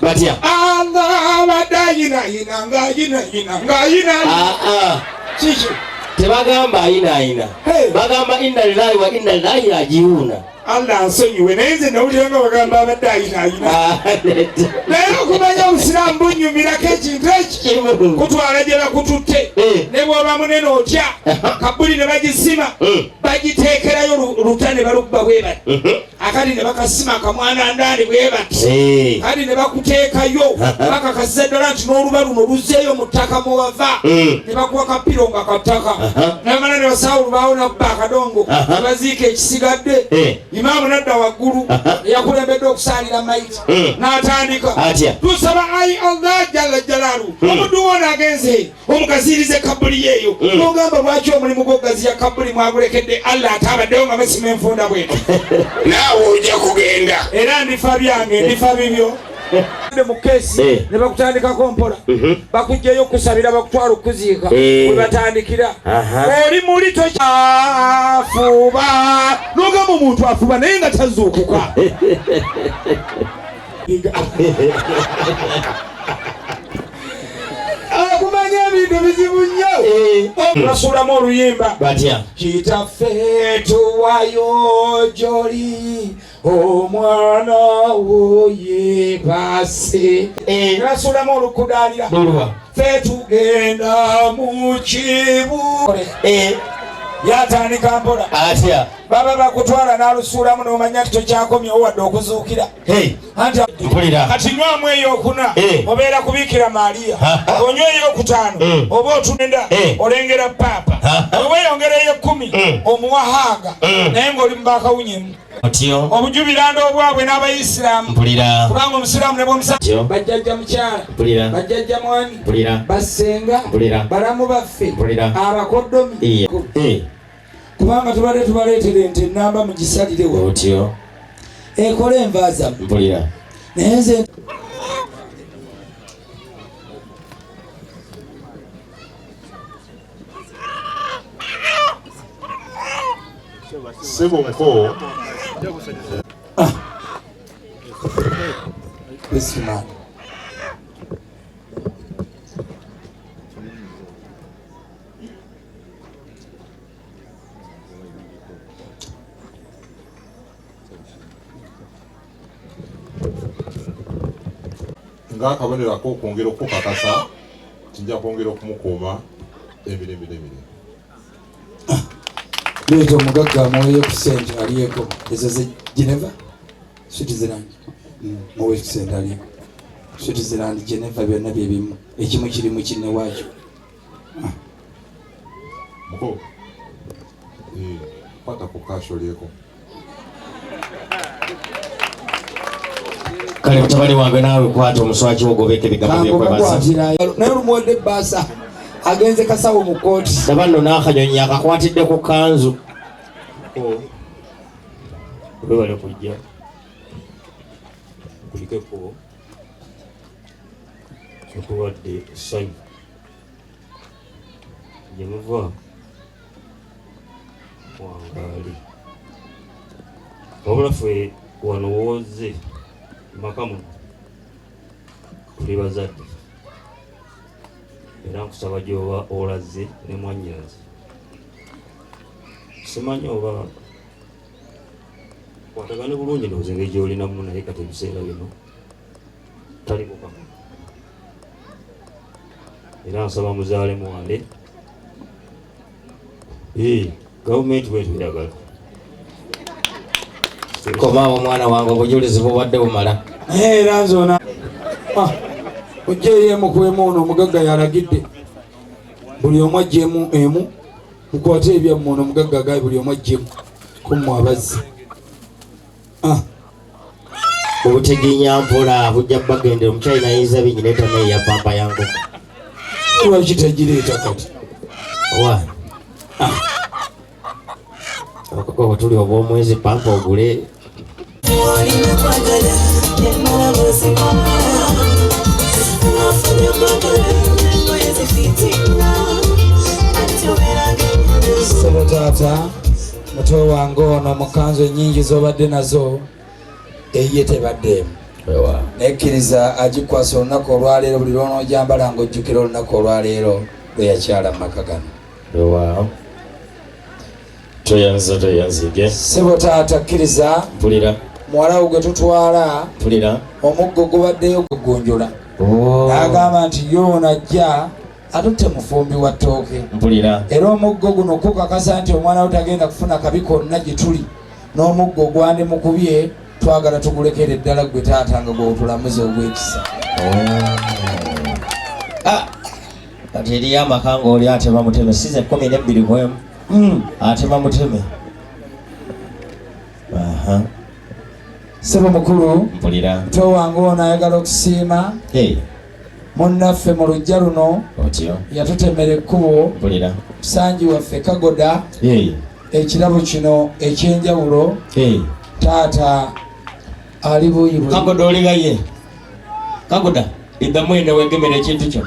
batya Allah badayina chichi tebagamba ayina bagamba inna lillahi wa inna ilaihi rajiuna. Allah nsonyiwe naye nze nawulira nga bagamba abadde ayina naye okumanya obusiraamu bunyumirako ekintu eki kutwala gye bakututte ne bw'oba munene otya kabuli ne bagisima bagiteekerayo luta ne balubba bwe bati akati ne bakasima akamwana ndaani bwe bati kati ne bakuteekayo bakakasiza ddala nti n'oluba luno luzzeeyo mu ttaka mu wava ne bakuwa kapiro nga kattaka namala ne basaawo olubaawo nabba akadongo ne baziika ekisigadde. Imaamu nadda waggulu yakulembedde okusalira maiti n'atandika tusaba ayi Allah jalla jalaalu omuddu wona agenze omugazirize kabuli yeeyo n'ogamba lwaki omulimu gw'ogaziya kabuli mwagulekedde Allah atabaddewo nga basima enfunda bweno naawe ojja kugenda era ndifa byange ndifa bibyo mu keesi ne bakutandikako mpola bakugjayo okusabira bakutwala okuziika we batandikira oli muli tokyafuba n'ogamba omuntu afuba naye nga tazuukuka akumanya ebintu bizibu nnyo basulamu oluyimba batya kitaffe tuwayo gy'oli omwana wo yeebase basulamu olukudaalira ffe tugenda mu kibu yatandika mpola atya baba bakutwala n'alusuulamu n'omanya nti tokyakomyewo wadde okuzuukira anti kati nywamu eyokuna obeera kubiikira Maaliya onywa eyokutaano oba otunda olengera paapa oba eyongerayo 10 omuwahaaga naye ng'oli mu bakawunyemu obujubiranda obwabwe n'abayisiraamu kubanga omusiraamu ne bw'omusajja bajjajja mukyala bajjajja mwani bassenga balamu baffe abakoddomi kubanga tubaleetera ente ennamba mugisalirewo ekola enva zammwe naye nze Sebonko Bismillah. ng'akabonero ak'okwongera okukakasa kijja kwongera okumukuuma emirembe n'emirembe. Leeta omugagga mwoyo ku ssente aliyeko ezo ze Geneva Switzerland mwoyo ku ssente aliyeko Switzerland Geneva byonna bye bimu ekimu kiri mu kinne waakyo muko kwata ku kashi olyeko kale mutabani wange naawe kwata omuswaki ogobeka ebigambo byekwebaza naye olumuwadde ebbaasa agenze kasawo mu kooti laba nno n'akanyonyi akakwatidde ku kanzu olwebale kujja kulikeko kyokuwadde essanyu gye muva wangaali wabula ffe wano wooze maka muno tuli bazadde era nkusaba gy'oba olaze ne mwannyinaze simanyi oba kwatagane bulungi ndowooza engeri gy'olinamu naye kati ebiseera bino tali mukama era nsaba muzaale muwale gavumenti bwetu eyagala komaawo omwana wange obujulizi bubadde bumala era nzona ojja eyemukwemu ono omugagga yalagidde buli omu ajjemu emu mukwate ebyammwe ono omugagga agaye buli omu ajjemu kummwe abazzi obutegeenya mpola bujja bagendera omukyali nayinza binyireeta naye ya pampa yango lwaki tagireeta kati owaani okako tuli obw'omwezi pampa ogule sebo taata muto wange ono mu kanzu ennyingi z'obadde nazo eyiye tebaddeemu nekkiriza agikwasa olunaku olwaleero buli lwonoojambala ng'ojjukira olunaku olwaleero lwe yakyala mu maka gano. toyanzige ssebo taata kkiriza mpulira muwala wo gwe tutwala mpulira omuggo gubaddeyo gugonjola n'agamba nti yoona ajja atutte mufumbi wa ttooke mpulira era omuggo guno kukakasa nti omwana we tagenda kufuna kabi konna gye tuli n'omuggo gwandimukubye twagala tugulekere ddala gwe taata nga gwotulamuza ogw'ekisa. kati eriyo amaka ng'oli atema muteme size 12 kwemu atema muteme. ssebo mukulu mpulira muto wange ono ayagala okusiima munnaffe mu lujja luno otyo yatutemera ekkubo mpulira Sanji waffe Kagoda ekirabo kino ekyenjawulo taata ali buyi bwe Kagoda oligaye Kagoda idda mwene wegemera ekintu kyo